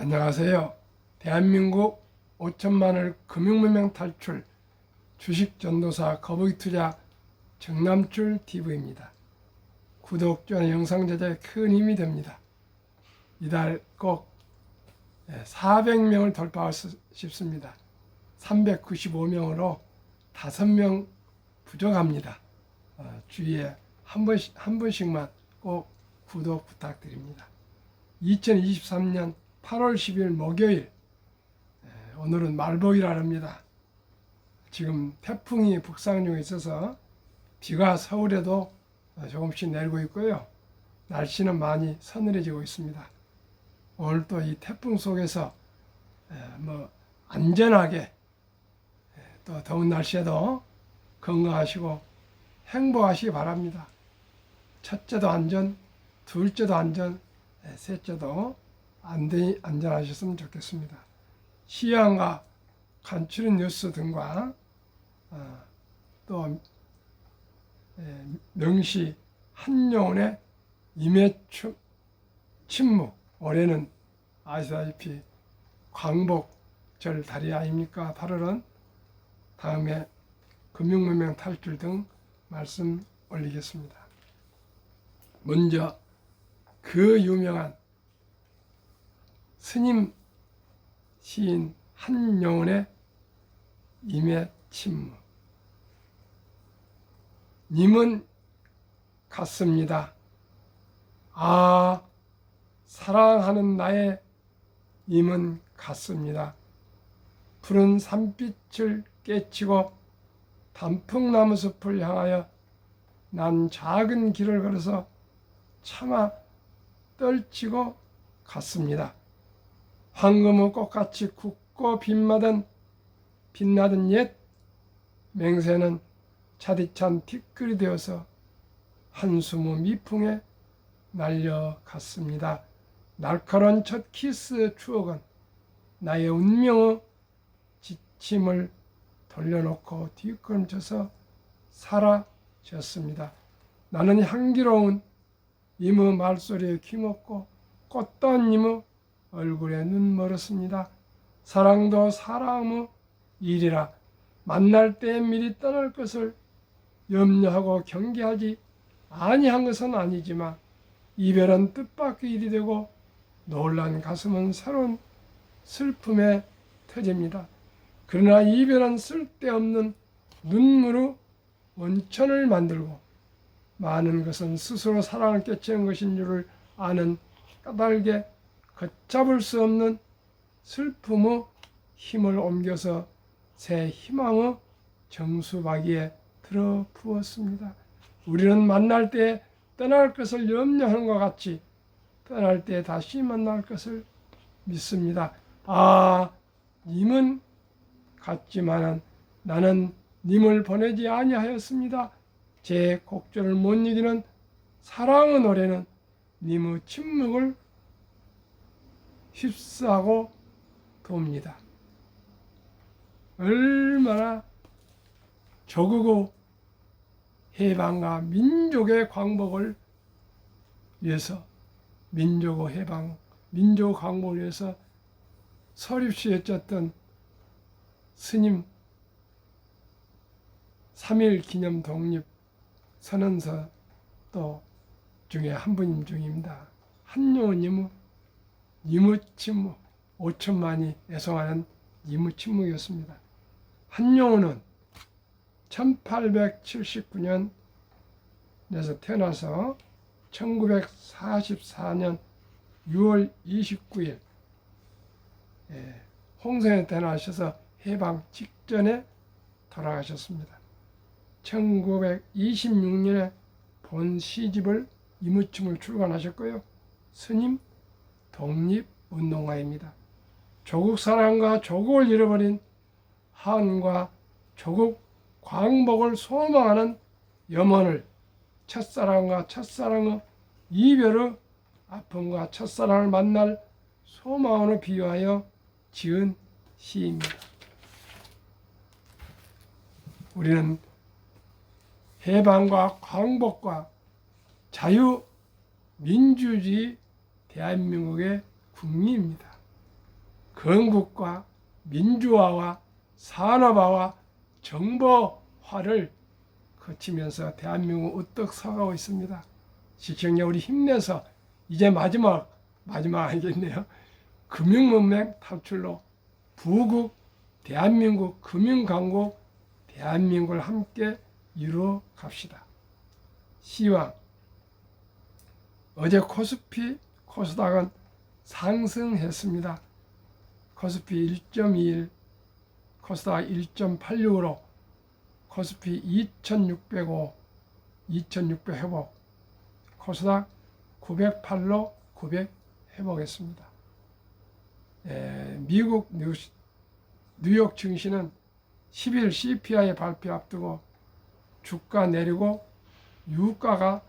안녕하세요. 대한민국 5천만을 금융문명 탈출 주식전도사 거북이투자 정남출 TV입니다. 구독, 좋아요, 영상 제작에 큰 힘이 됩니다. 이달 꼭 400명을 돌파하고 싶습니다. 395명으로 5명 부족합니다. 주위에 한 번씩만 꼭 구독 부탁드립니다. 2023년 8월 10일 목요일, 오늘은 말복이라 합니다. 지금 태풍이 북상 중에 있어서 비가 서울에도 조금씩 내리고 있고요. 날씨는 많이 서늘해지고 있습니다. 오늘 또 이 태풍 속에서 안전하게 또 더운 날씨에도 건강하시고 행복하시기 바랍니다. 첫째도 안전, 둘째도 안전, 셋째도 안전하셨으면 좋겠습니다. 시황과 간추린 뉴스 등과 또 명시 한여운의 임해 침묵, 올해는 아시다시피 광복절 달이 아닙니까? 8월은 다음에 금융문명 탈출 등 말씀 올리겠습니다. 먼저 그 유명한 스님 시인 한여운의 임해 침묵. 님은 같습니다. 아, 사랑하는 나의 님은 같습니다. 푸른 산빛을 깨치고 단풍나무 숲을 향하여 난 작은 길을 걸어서 차마 떨치고 갔습니다. 황금의 꽃같이 굵고 빛나던 옛 맹세는 차디찬 티끌이 되어서 한숨의 미풍에 날려갔습니다. 날카로운 첫 키스의 추억은 나의 운명의 지침을 돌려놓고 뒤걸음쳐서 사라졌습니다. 나는 향기로운 님의 말소리에 귀먹고 꽃다운 님의 얼굴에 눈 멀었습니다. 사랑도 사람의 일이라 만날 때 미리 떠날 것을 염려하고 경계하지 아니한 것은 아니지만 이별은 뜻밖의 일이 되고 놀란 가슴은 새로운 슬픔에 터집니다. 그러나 이별은 쓸데없는 눈물의 원천을 만들고 많은 것은 스스로 사랑을 깨치는 것인 줄을 아는 까닭에 걷잡을 수 없는 슬픔의 힘을 옮겨서 새 희망의 정수박이에 들어 부었습니다. 우리는 만날 때 떠날 것을 염려하는 것 같이 떠날 때 다시 만날 것을 믿습니다. 아, 님은 같지만은 나는 님을 보내지 아니하였습니다. 제 곡절을 못 이기는 사랑의 노래는 님의 침묵을 휩싸고 돕니다. 얼마나 조국의 해방과 민족의 광복을 위해서 민족의 해방, 민족 광복을 위해서 서립시에 쪘던 스님 3.1 기념 독립 선언서 또 중에 한 분인 중입니다. 한여운님의 임의침묵, 5천만이 애송하는 임의침묵이었습니다. 한여운은 1879년에서 태어나서 1944년 6월 29일 홍성에 태어나셔서 해방 직전에 돌아가셨습니다. 1926년에 본 시집을 임의침을 출간하셨고요. 스님 독립운동가입니다. 조국 사랑과 조국을 잃어버린 한과 조국 광복을 소망하는 염원을 첫사랑과 첫사랑의 이별의 아픔과 첫사랑을 만날 소망으로 비유하여 지은 시입니다. 우리는 해방과 광복과 자유, 민주주의 대한민국의 국민입니다. 건국과 민주화와 산업화와 정보화를 거치면서 대한민국은 우뚝 서가고 있습니다. 시청자 우리 힘내서 이제 마지막 아니겠네요. 금융문맹 탈출로 부국 대한민국 금융강국 대한민국을 함께 이루어 갑시다. 시황. 어제 코스피 코스닥은 상승했습니다. 코스피 1.21, 코스닥 1.86으로 코스피 2605, 2600 회복, 코스닥 908로 900 회복했습니다. 미국 뉴욕 증시는 10일 CPI 발표 앞두고 주가 내리고 유가가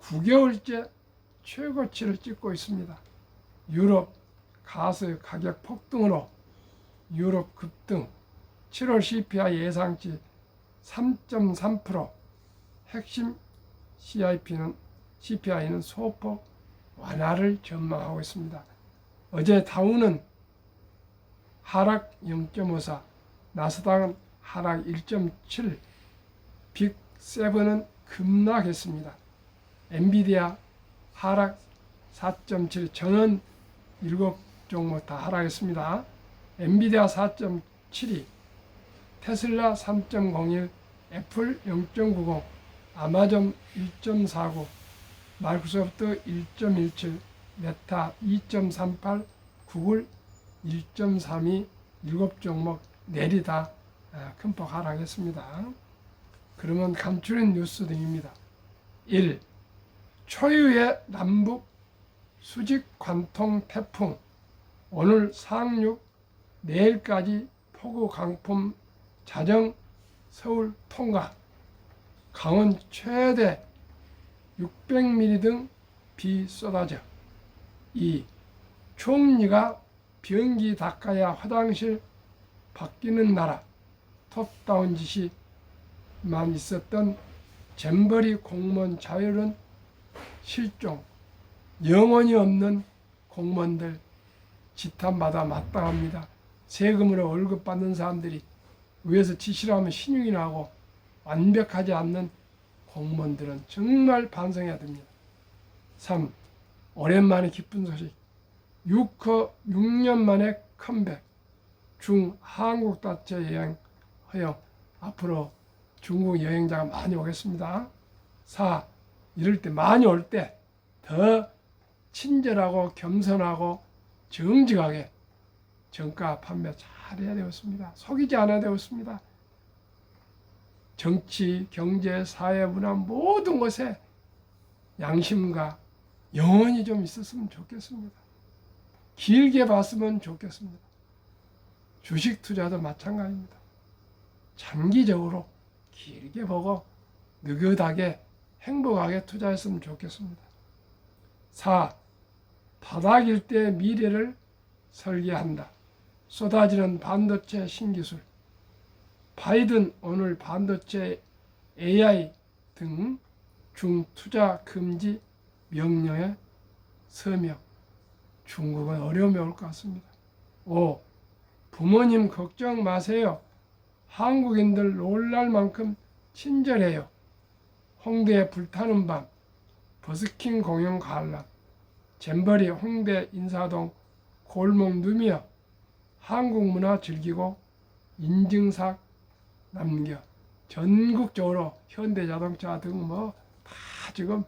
9개월째 최고치를 찍고 있습니다. 유럽 가스 가격 폭등으로 유럽 급등, 7월 CPI 예상치 3.3%, 핵심 CPI는 소폭 완화를 전망하고 있습니다. 어제 다우는 하락 0.54, 나스닥은 하락 1.7, 빅7은 급락했습니다. 엔비디아 하락 4.7, 전원 7종목 다 하락했습니다. 엔비디아 4.72, 테슬라 3.01, 애플 0.90, 아마존 1.49, 마이크로소프트 1.17, 메타 2.38, 구글 1.32, 7종목 내리다 큰 폭 하락했습니다. 그러면 간추린 뉴스 등입니다. 1. 초유의 남북 수직 관통 태풍, 오늘 상륙, 내일까지 폭우 강풍 자정 서울 통과, 강원 최대 600mm 등 비 쏟아져. 2. 총리가 변기 닦아야 화장실 바뀌는 나라, 톱다운 짓이만 있었던 잼버리 공무원 자율은 실종, 영혼이 없는 공무원들 지탄받아 마땅합니다. 세금으로 월급 받는 사람들이 위에서 지시를 하면 신용이 나고 완벽하지 않는 공무원들은 정말 반성해야 됩니다. 3. 오랜만에 기쁜 소식. 6년 만에 컴백. 중 한국 자체 여행 허용. 앞으로 중국 여행자가 많이 오겠습니다. 4. 이럴 때 많이 올 때 더 친절하고 겸손하고 정직하게 정가 판매 잘해야 되겠습니다. 속이지 않아야 되겠습니다. 정치, 경제, 사회, 문화 모든 것에 양심과 영혼이 좀 있었으면 좋겠습니다. 길게 봤으면 좋겠습니다. 주식 투자도 마찬가지입니다. 장기적으로 길게 보고 느긋하게 행복하게 투자했으면 좋겠습니다. 4. 바닥일 때 미래를 설계한다. 쏟아지는 반도체 신기술. 바이든 오늘 반도체 AI 등 중투자 금지 명령에 서명. 중국은 어려움이 올 것 같습니다. 5. 부모님 걱정 마세요. 한국인들 놀랄 만큼 친절해요. 홍대에 불타는 밤, 버스킹 공연 관람, 잼버리 홍대 인사동 골목 누미어 한국 문화 즐기고 인증삭 남겨. 전국적으로 현대자동차 등 뭐 다 지금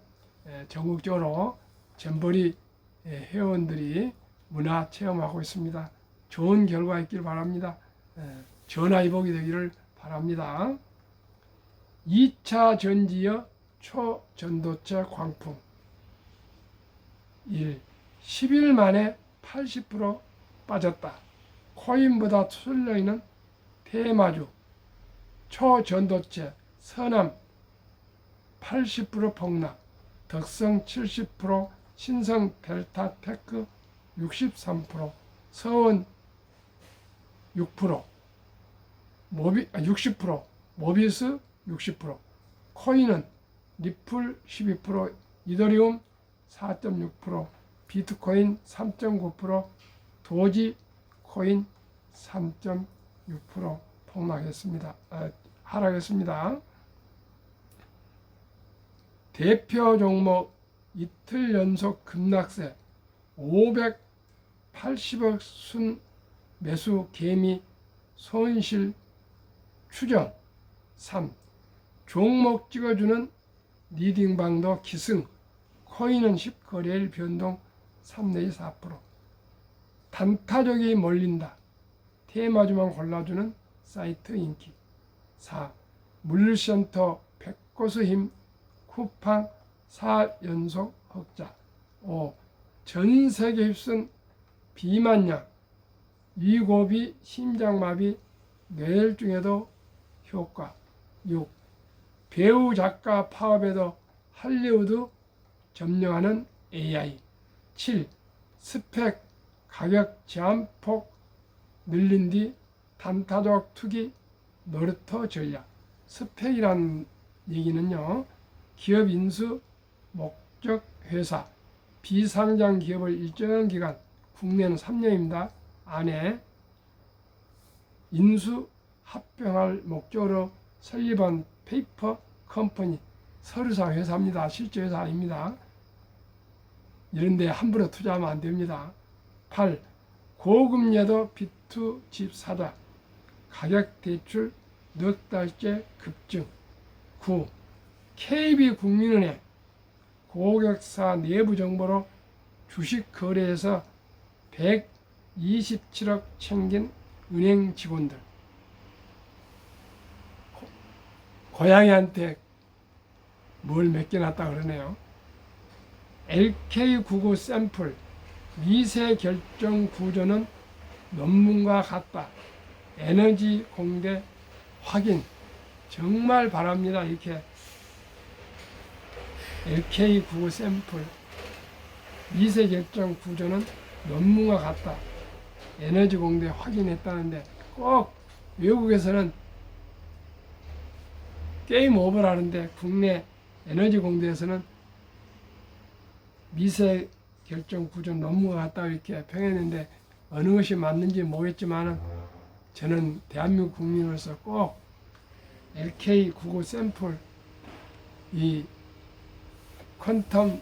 전국적으로 잼버리 회원들이 문화 체험하고 있습니다. 좋은 결과 있길 바랍니다. 전화위복이 되기를 바랍니다. 2차 전지여 초전도체 광풍. 1. 10일 만에 80% 빠졌다. 코인보다 쏠려있는 테마주, 초전도체, 서남 80% 폭락, 덕성 70%, 신성 델타 테크 63%, 서원 6%, 60%, 모비스 60%, 코인은 리플 12%, 이더리움 4.6%, 비트코인 3.9%, 도지 코인 3.6% 폭락했습니다. 하락했습니다. 대표 종목 이틀 연속 급락세 580억 순 매수 개미 손실 추정. 3. 종목 찍어주는 리딩방도 기승. 코인은 10거래일 변동 3 내지 4%. 단타족이 몰린다. 테마주만 골라주는 사이트 인기. 4. 물류센터 백고수 힘 쿠팡 4연속 흑자. 5. 전세계 휩쓴 비만약 위고비 심장마비 뇌혈중에도 효과. 6. 배우 작가 파업에도 할리우드 점령하는 AI. 7. 스펙 가격 제한폭 늘린 뒤 단타적 투기 노르터 전략. 스펙이란 얘기는요, 기업 인수 목적 회사 비상장 기업을 일정 기간, 국내는 3년입니다. 안에 인수 합병할 목적으로 설립한 페이퍼 컴퍼니 서류상 회사입니다. 실제 회사 아닙니다. 이런 데 함부로 투자하면 안 됩니다. 8. 고금리에도 비투 집 사자. 가격 대출 넉 달째 급증. 9. KB국민은행 고객사 내부 정보로 주식 거래에서 127억 챙긴 은행 직원들. 고양이한테 뭘 맡겨놨다 그러네요. LK99 샘플 미세 결정 구조는 논문과 같다. 에너지 공대 확인. 정말 바랍니다. 이렇게 LK99 샘플 미세 결정 구조는 논문과 같다. 에너지 공대 확인했다는데 꼭 외국에서는 게임 오버라는데 국내 에너지 공대에서는 미세 결정 구조 논문과 같다 이렇게 평했는데 어느 것이 맞는지 모르겠지만 저는 대한민국 국민으로서 꼭 LK99 샘플 이 퀀텀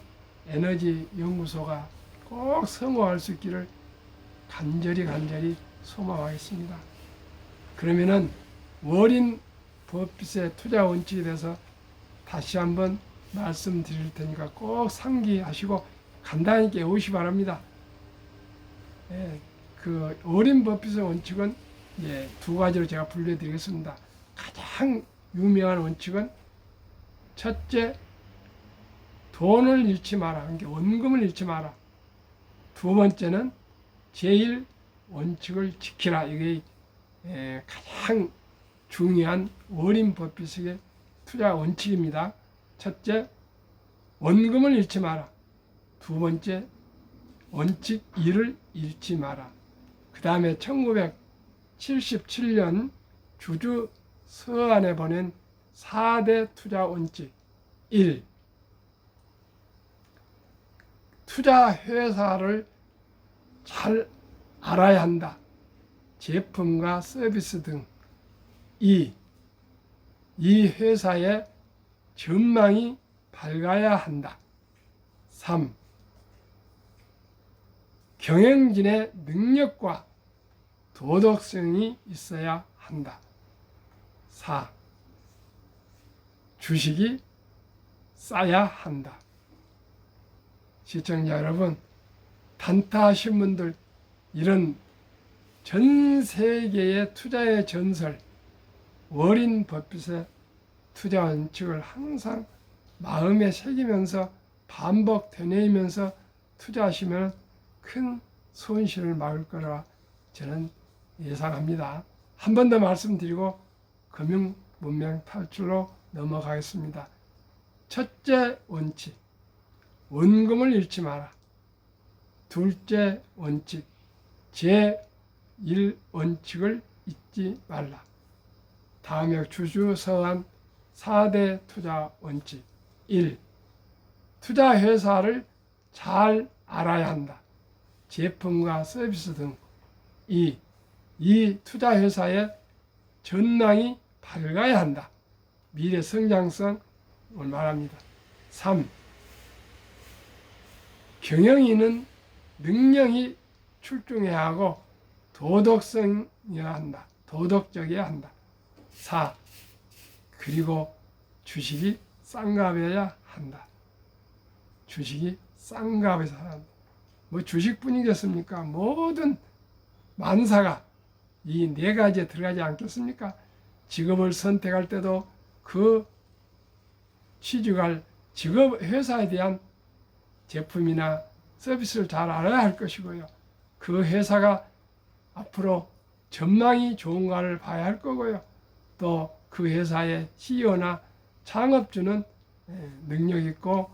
에너지 연구소가 꼭 성공할 수 있기를 간절히 소망하겠습니다. 그러면은 워린 버핏의 투자 원칙에 대해서 다시 한번 말씀드릴 테니까 꼭 상기하시고 간단히 깨우시 바랍니다. 그 워린 버핏의 원칙은 두 가지로 제가 분류해드리겠습니다. 가장 유명한 원칙은 첫째, 돈을 잃지 마라. 그러니까 원금을 잃지 마라. 두 번째는 제일 원칙을 지키라. 이게 가장 중요한 워린 버핏의 투자 원칙입니다. 첫째, 원금을 잃지 마라. 두 번째, 원칙 1을 잃지 마라. 그 다음에 1977년 주주 서한에 보낸 4대 투자 원칙. 1. 투자 회사를 잘 알아야 한다. 제품과 서비스 등. 2. 이 회사의 전망이 밝아야 한다. 3. 경영진의 능력과 도덕성이 있어야 한다. 4. 주식이 싸야 한다. 시청자 여러분, 단타하신 분들 이런 전 세계의 투자의 전설 워린 버핏의 투자 원칙을 항상 마음에 새기면서 반복 되뇌이면서 투자하시면 큰 손실을 막을 거라 저는 예상합니다. 한 번 더 말씀드리고 금융 문명 탈출로 넘어가겠습니다. 첫째 원칙, 원금을 잃지 마라. 둘째 원칙, 제1 원칙을 잊지 말라. 다음에 주주 서한 4대 투자 원칙. 1. 투자 회사를 잘 알아야 한다. 제품과 서비스 등 이 투자 회사의 전망이 밝아야 한다. 미래 성장성을 말합니다. 3. 경영인은 능력이 출중해야 하고 도덕성이어야 한다. 도덕적이어야 한다. 4. 그리고 주식이 싼값이어야 한다. 주식이 싼값에서 한다. 뭐 주식뿐이겠습니까? 모든 만사가 이 네 가지에 들어가지 않겠습니까? 직업을 선택할 때도 그 취직할 직업 회사에 대한 제품이나 서비스를 잘 알아야 할 것이고요. 그 회사가 앞으로 전망이 좋은가를 봐야 할 거고요. 또 그 회사의 CEO나 창업주는 능력 있고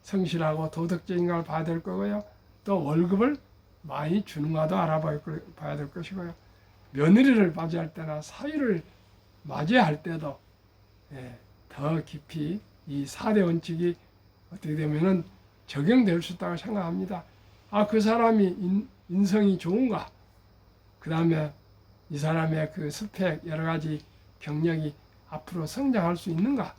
성실하고 도덕적인가를 봐야 될 거고요. 또 월급을 많이 주는가도 알아봐야 될 것이고요. 며느리를 맞이할 때나 사위를 맞이할 때도 더 깊이 이 4대 원칙이 어떻게 되면은 적용될 수 있다고 생각합니다. 그 사람이 인성이 좋은가? 그 다음에 이 사람의 그 스펙, 여러 가지 경력이 앞으로 성장할 수 있는가?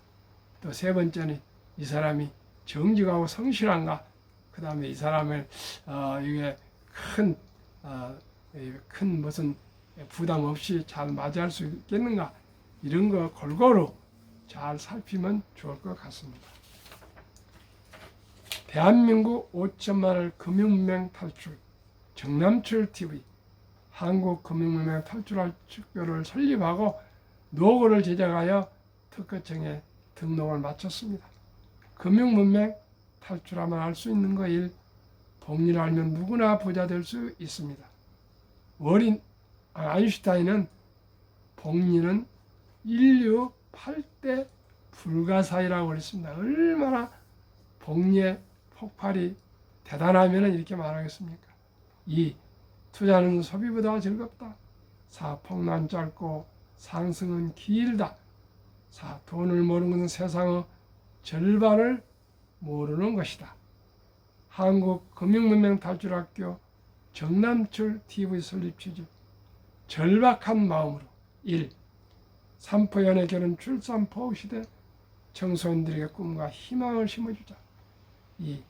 또 세 번째는 이 사람이 정직하고 성실한가? 그 다음에 이 사람을 이게 큰 무슨 부담 없이 잘 맞이할 수 있겠는가? 이런 거 골고루 잘 살피면 좋을 것 같습니다. 대한민국 5천만을 금융문맹 탈출 정남출 TV 한국 금융문맹 탈출할 축교를 설립하고 노고를 제작하여 특허청에 등록을 마쳤습니다. 금융문맹 탈출하면 알 수 있는 거 1. 복리를 알면 누구나 부자 될 수 있습니다. 아인슈타인은 복리는 인류 8대 불가사의라고 그랬습니다. 얼마나 복리의 폭발이 대단하면 이렇게 말하겠습니까? 2. 투자는 소비보다 즐겁다. 4. 폭락은 짧고 상승은 길다. 4. 돈을 모르는 것은 세상의 절반을 모르는 것이다. 한국금융문맹 탈출학교 정남출 TV 설립 취지 절박한 마음으로 1. 삼포연애 결혼 출산 포 시대 청소년들에게 꿈과 희망을 심어주자. 2.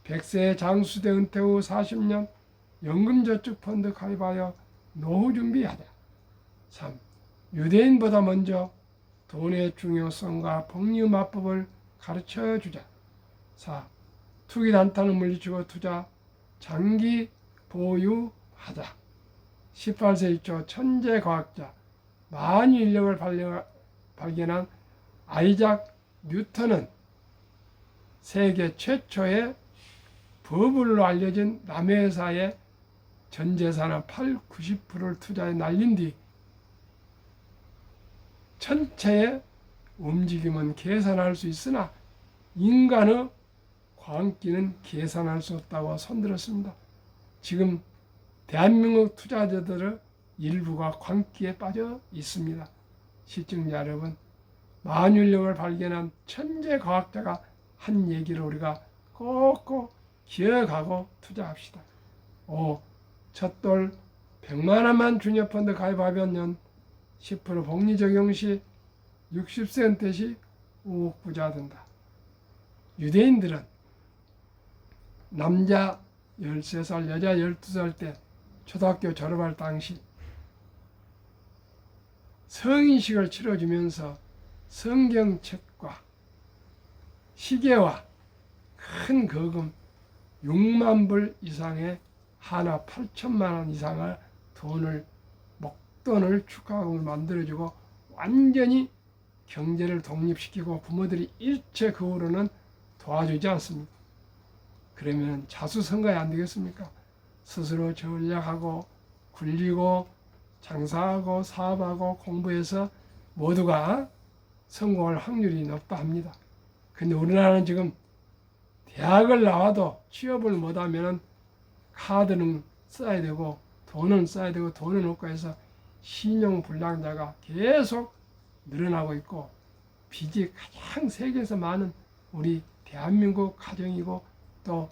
100세 장수대 은퇴 후 40년 연금저축펀드 가입하여 노후 준비하자. 3. 유대인보다 먼저 돈의 중요성과 복리 마법을 가르쳐주자. 4. 투기 단타는 물리치고 투자 장기 보유하자. 18세 이초 천재 과학자 만유인력을 발견한 아이작 뉴턴은 세계 최초의 버블로 알려진 남해회사의 전 재산의 90%를 투자에 날린 뒤 천체의 움직임은 계산할 수 있으나 인간의 광기는 계산할 수 없다고 손들었습니다. 지금 대한민국 투자자들의 일부가 광기에 빠져 있습니다. 시청자 여러분, 만유인력을 발견한 천재 과학자가 한 얘기를 우리가 꼭꼭 기억하고 투자합시다. 5. 첫돌 100만 원만 주니어펀드 가입하면 10% 복리 적용 시 60세 은퇴 시 5억 부자 된다. 유대인들은 남자 13살, 여자 12살 때 초등학교 졸업할 당시 성인식을 치러주면서 성경책과 시계와 큰 거금 6만 불 이상의 하나 8천만 원 이상의 목돈을 축하금을 만들어주고 완전히 경제를 독립시키고 부모들이 일체 그 후로는 도와주지 않습니다. 그러면 자수성가야 안 되겠습니까? 스스로 전략하고 굴리고 장사하고 사업하고 공부해서 모두가 성공할 확률이 높다 합니다. 근데 우리나라는 지금 대학을 나와도 취업을 못하면 카드는 써야 되고 돈은 써야 되고 돈은 없고 해서 신용불량자가 계속 늘어나고 있고 빚이 가장 세계에서 많은 우리 대한민국 가정이고 또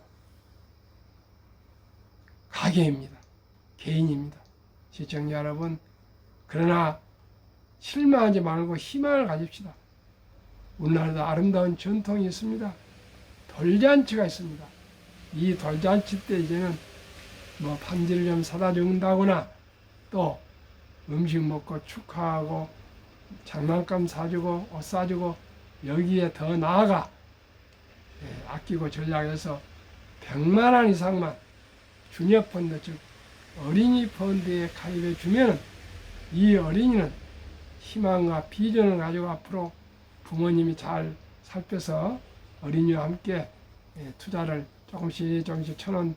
가계입니다. 개인입니다. 시청자 여러분, 그러나 실망하지 말고 희망을 가집시다. 우리나라도 아름다운 전통이 있습니다. 돌잔치가 있습니다. 이 돌잔치 때 이제는 뭐 반지를 좀 사다 준다거나 또 음식 먹고 축하하고 장난감 사주고 옷 사주고 여기에 더 나아가 아끼고 전략해서 100만 원 이상만 주니어 펀드 즉 어린이 펀드에 가입해 주면 이 어린이는 희망과 비전을 가지고 앞으로 부모님이 잘 살펴서 어린이와 함께 투자를 조금씩 1,000원,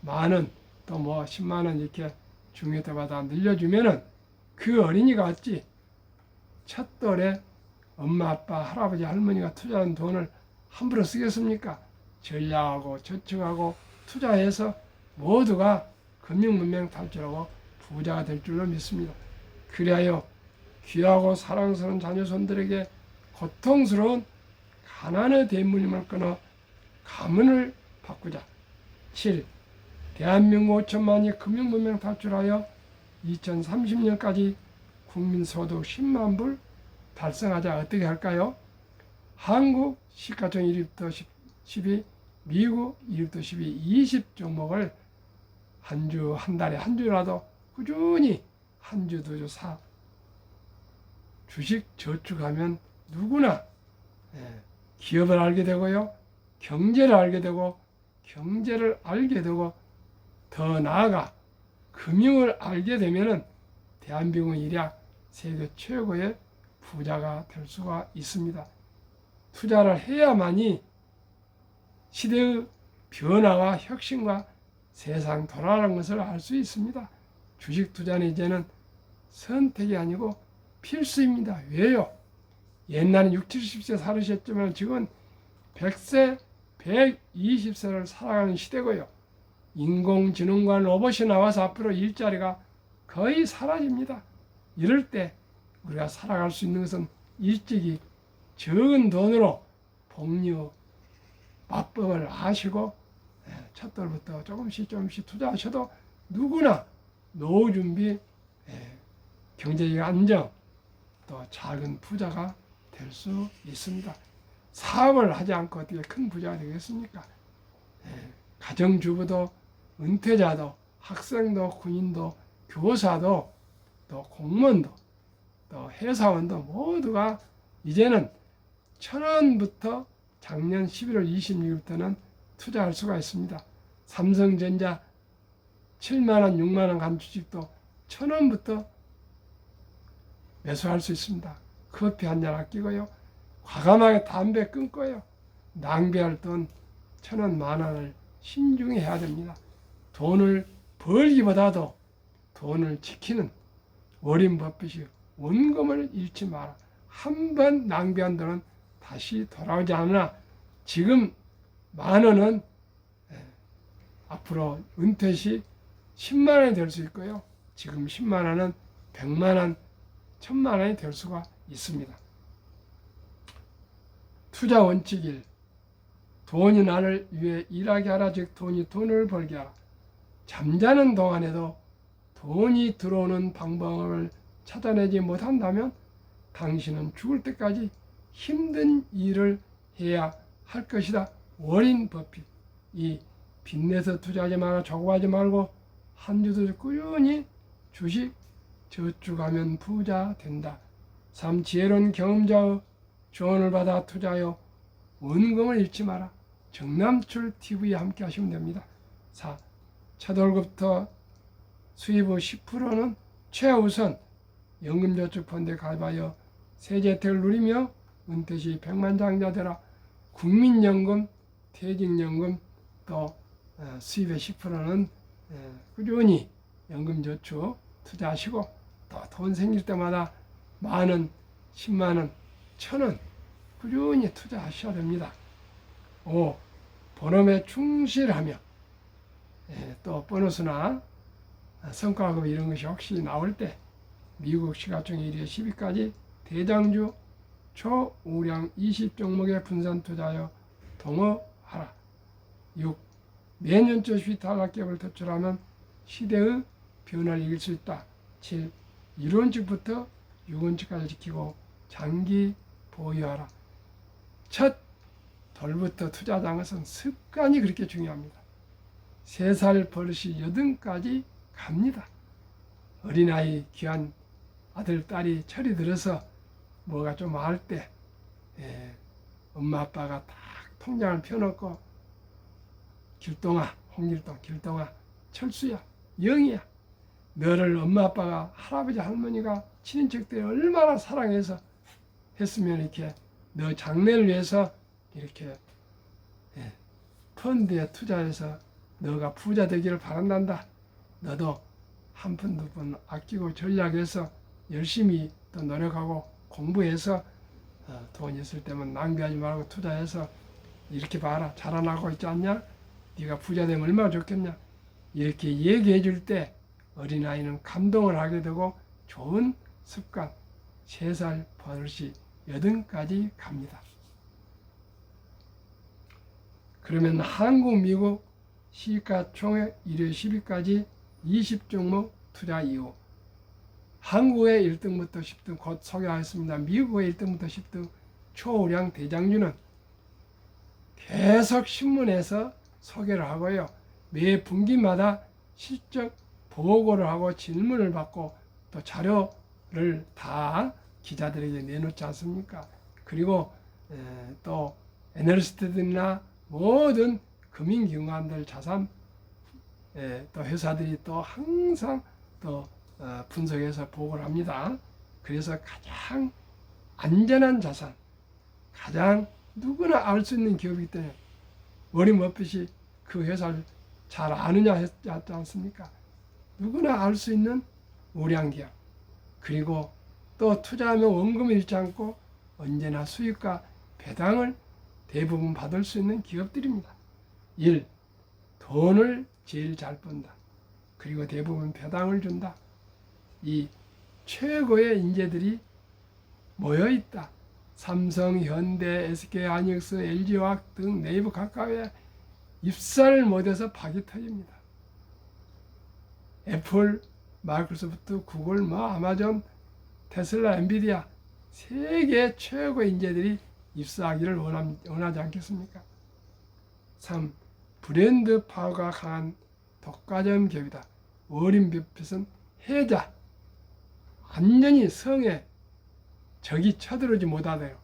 10,000원, 또 뭐 10만 원 이렇게 중요 때마다 늘려주면은 그 어린이가 어찌 첫돌에 엄마, 아빠, 할아버지, 할머니가 투자한 돈을 함부로 쓰겠습니까? 전략하고 저축하고 투자해서 모두가 금융문명 탈출하고 부자가 될 줄로 믿습니다. 그리하여 귀하고 사랑스러운 자녀손들에게 고통스러운 가난의 대물림을 끊어 가문을 바꾸자. 7. 대한민국 5천만이 금융문명 탈출하여 2030년까지 국민소득 10만 불 달성하자. 어떻게 할까요? 한국 시가총 1위부터 12, 미국 1위부터 12, 20 종목을 한 주, 한 달에 한 주라도 꾸준히 한 주, 두 주 사 주식 저축하면 누구나 기업을 알게 되고요. 경제를 알게 되고 경제를 알게 되고 더 나아가 금융을 알게 되면은 대한민국은 이랴 세계 최고의 부자가 될 수가 있습니다. 투자를 해야만이 시대의 변화와 혁신과 세상 돌아가는 것을 알 수 있습니다. 주식 투자는 이제는 선택이 아니고 필수입니다. 왜요? 옛날엔 60, 70세 살으셨지만 지금 100세, 120세를 살아가는 시대고요. 인공지능과 로봇이 나와서 앞으로 일자리가 거의 사라집니다. 이럴 때 우리가 살아갈 수 있는 것은 일찍이 적은 돈으로 복리 맞법을 아시고 첫돌부터 조금씩 투자하셔도 누구나 노후 준비, 경제적 안정, 또 작은 부자가 될 수 있습니다. 사업을 하지 않고 어떻게 큰 부자가 되겠습니까? 가정주부도 은퇴자도 학생도 군인도 교사도 또 공무원도 또 회사원도 모두가 이제는 1,000원부터 작년 11월 26일부터는 투자할 수가 있습니다. 삼성전자 7만원, 6만원 간 주식도 1,000원부터 매수할 수 있습니다. 커피 한 잔 아끼고요. 과감하게 담배 끊고요. 낭비할 돈 1,000원, 만원을 신중히 해야 됩니다. 돈을 벌기보다도 돈을 지키는 워렌 버핏이 원금을 잃지 마라. 한 번 낭비한 돈은 다시 돌아오지 않으나 지금 만원은 앞으로 은퇴 시 10만원이 될 수 있고요. 지금 10만원은 100만원, 1000만원이 될 수가 있습니다. 투자 원칙 1. 돈이 나를 위해 일하게 하라. 즉 돈이 돈을 벌게 하라. 잠자는 동안에도 돈이 들어오는 방법을 찾아내지 못한다면 당신은 죽을 때까지 힘든 일을 해야 할 것이다. 워렌 버핏. 이 빚내서 투자하지 마라. 조급하지 말고 한 주도 꾸준히 주식 저축하면 부자 된다. 3. 지혜로운 경험자의 조언을 받아 투자하여 원금을 잃지 마라. 정남출 TV에 함께 하시면 됩니다. 4. 첫 월급부터 수입 후 10%는 최우선 연금저축펀드에 가입하여 세제 혜택을 누리며 은퇴 시 백만장자 되라. 국민연금, 퇴직연금 또 수입의 10%는 꾸준히 연금저축 투자하시고 또 돈 생길 때마다 만원, 10만원, 1,000원 꾸준히 투자하셔야 됩니다. 5. 본업에 충실하며 또 보너스나 성과급 이런 것이 혹시 나올 때 미국 시가총 1위에 10위까지 대장주 초우량 20종목에 분산 투자하여 동업하라. 6. 매년초 수익 탈락기업을 도출하면 시대의 변화를 이길 수 있다. 7. 이론칙부터 유건칙까지 지키고 장기 보유하라. 첫 돌부터 투자하는 것은 습관이 그렇게 중요합니다. 3살 버릇이 8까지 갑니다. 어린아이 귀한 아들, 딸이 철이 들어서 뭐가 좀 알 때 엄마 아빠가 딱 통장을 펴놓고 길동아, 홍길동, 길동아, 철수야, 영이야. 너를 엄마 아빠가 할아버지 할머니가 친인척들이 얼마나 사랑해서 했으면 이렇게 너 장래를 위해서 이렇게 펀드에 투자해서 너가 부자 되기를 바란단다. 너도 한 푼 두 푼 아끼고 전략해서 열심히 또 노력하고 공부해서 돈 있을 때면 낭비하지 말고 투자해서 이렇게 봐라. 자라나고 있지 않냐? 네가 부자 되면 얼마나 좋겠냐? 이렇게 얘기해 줄 때 어린아이는 감동을 하게 되고 좋은 습관 3살 버릇이 8까지 갑니다. 그러면 한국, 미국 시가총액 1회 10위까지 20종목 투자 이후 한국의 1등부터 10등 곧 소개하겠습니다. 미국의 1등부터 10등 초우량 대장주는 계속 신문에서 소개를 하고요. 매 분기마다 실적 보고를 하고 질문을 받고 또 자료를 다 기자들에게 내놓지 않습니까? 그리고 또 애널리스트들이나 모든 금융기관들 자산 또 회사들이 또 항상 또 분석해서 보고를 합니다. 그래서 가장 안전한 자산, 가장 누구나 알 수 있는 기업이기 때문에 워렌 버핏이 그 회사를 잘 아느냐 했지 않습니까? 누구나 알 수 있는 우량 기업. 그리고 또 투자하면 원금을 잃지 않고 언제나 수익과 배당을 대부분 받을 수 있는 기업들입니다. 1. 돈을 제일 잘 번다. 그리고 대부분 배당을 준다. 2. 최고의 인재들이 모여있다. 삼성, 현대, SK하이닉스, LG화학 등 네이버 카카오에 입사를 못해서 박이 터집니다. 애플, 마이크로소프트, 구글, 아마존, 테슬라, 엔비디아 세계 최고의 인재들이 입사하기를 원하지 않겠습니까? 3. 브랜드 파워가 강한 독과점 기업이다. 워렌 버핏은 해자, 완전히 성에 적이 쳐들어오지 못하대요.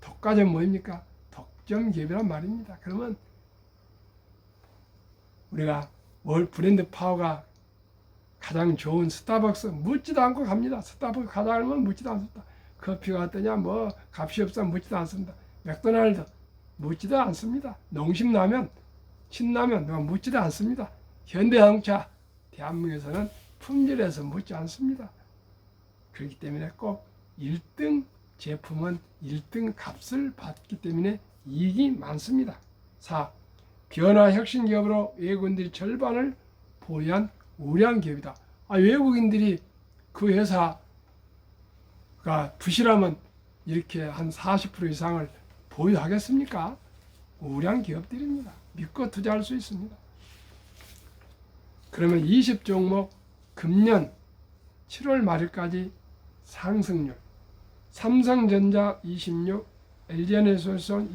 독과점 뭐입니까? 독점 기업이란 말입니다. 그러면 우리가 브랜드 파워가 가장 좋은 스타벅스 묻지도 않고 갑니다. 스타벅스 가자 하면 묻지도 않습니다. 커피가 어떠냐 뭐 값이 없어 묻지도 않습니다. 맥도날드 묻지도 않습니다. 농심라면, 신라면 누가 묻지도 않습니다. 현대자동차 대한민국에서는 품질에서 묻지 않습니다. 그렇기 때문에 꼭 1등 제품은 1등 값을 받기 때문에 이익이 많습니다. 4. 변화 혁신 기업으로 외국인들이 절반을 보유한 우량 기업이다. 외국인들이 그 회사가 부실하면 이렇게 한 40% 이상을 보유하겠습니까? 우량 기업들입니다. 믿고 투자할 수 있습니다. 그러면 20종목 금년 7월 말일까지 상승률 삼성전자 26, LG에너지솔루션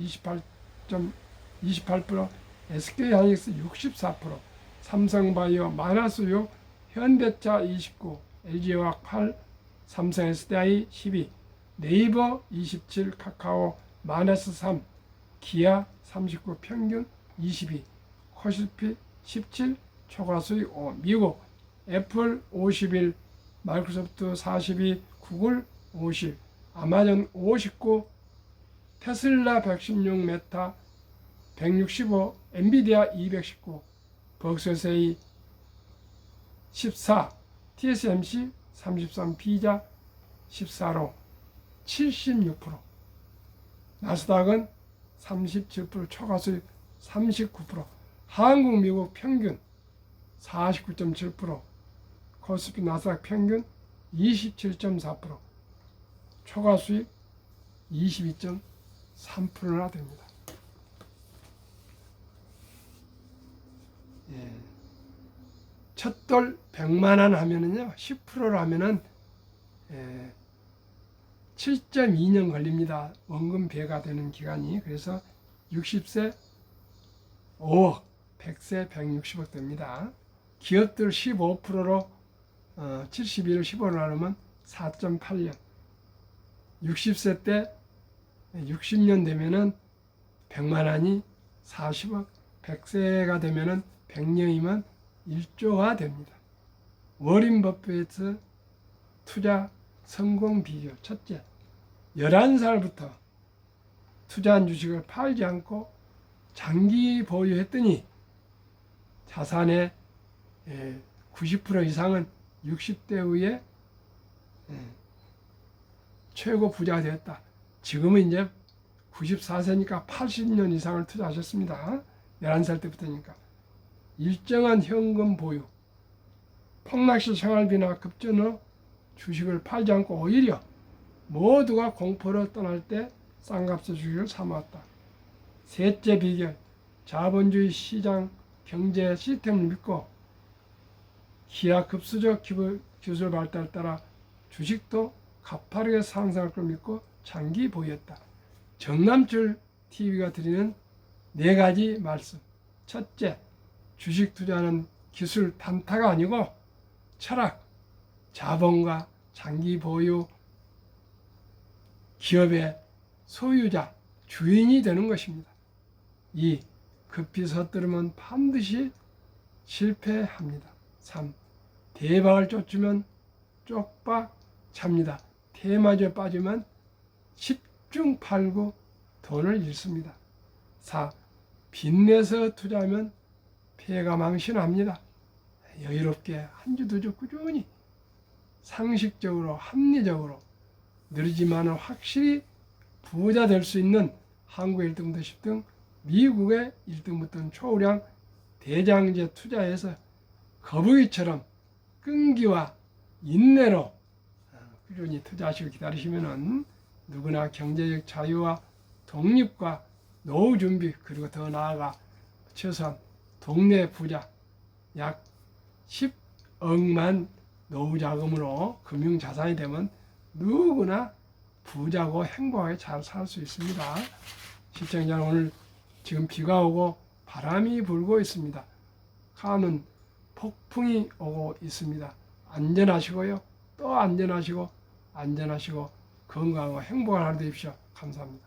28%, SK하이닉스 64%, 삼성바이오 -6, 현대차 29, LG화학 8, 삼성 SDI 12, 네이버 27, 카카오 -3, 기아 39, 평균 22, 코스피 17, 초과수익 5, 미국 애플 51, 마이크로소프트 42, 구글 50, 아마존 59, 테슬라 116, 메타 165, 엔비디아 219, 벅스세이 14, TSMC 33, 피자 14로 76%, 나스닥은 37%, 초과수익 39%, 한국, 미국 평균 49.7%, 코스피 나스닥 평균 27.4%, 초과수익 22.3%나 됩니다. 첫돌 100만 원 하면은요, 10%로 하면은 7.2년 걸립니다. 원금 배가 되는 기간이. 그래서 60세 5억, 100세 160억 됩니다. 기업들 15%로 71을 15로 나누면 4.8년. 60세 때 60년 되면은 100만 원이 40억, 100세가 되면은 100년이면 1조가 됩니다. 워린 버핏의 투자 성공 비결. 첫째, 11살부터 투자한 주식을 팔지 않고 장기 보유했더니 자산의 90% 이상은 60대 후에 최고 부자가 되었다. 지금은 이제 94세니까 80년 이상을 투자하셨습니다. 11살 때부터니까. 일정한 현금 보유, 폭락시 생활비나 급전 후 주식을 팔지 않고 오히려 모두가 공포로 떠날 때 싼값의 주식을 사모았다. 셋째 비결, 자본주의 시장 경제 시스템을 믿고 기하급수적 기술 발달에 따라 주식도 가파르게 상승할 걸 믿고 장기 보유했다. 정남철 TV가 드리는 4가지 말씀. 첫째, 주식 투자는 기술 단타가 아니고 철학, 자본과 장기 보유, 기업의 소유자, 주인이 되는 것입니다. 2. 급히 서두르면 반드시 실패합니다. 3. 대박을 쫓으면 쪽박 찹니다. 대마저에 빠지면 10중 8구 돈을 잃습니다. 4. 빚내서 투자하면 피해가 망신합니다. 여유롭게 한 주 두 주 꾸준히 상식적으로 합리적으로 느리지만 확실히 부자 될 수 있는 한국 1등부터 10등, 미국의 1등부터는 초우량 대장제 투자해서 거북이처럼 끈기와 인내로 꾸준히 투자하시고 기다리시면은 누구나 경제적 자유와 독립과 노후 준비, 그리고 더 나아가 최소한 동네 부자 약 10억만 노후 자금으로 금융 자산이 되면 누구나 부자고 행복하게 잘 살 수 있습니다. 시청자, 오늘 지금 비가 오고 바람이 불고 있습니다. 가는 폭풍이 오고 있습니다. 안전하시고요. 또 안전하시고 건강하고 행복한 하루 되십시오. 감사합니다.